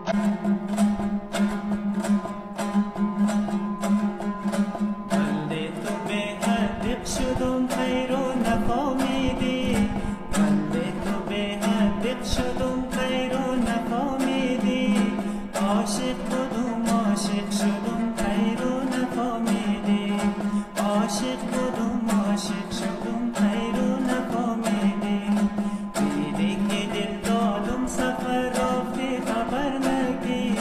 بنده تو به حدق شدم خیر و نفهمیدی، بنده تو به حدق شدم خیر و نفهمیدی، عاشق بودم عاشق شدم خیر و نفهمیدی، عاشق بودم عاشق شدم خیر و نفهمیدی، دیدی که دل دادم سفر رفتی خبر نگی،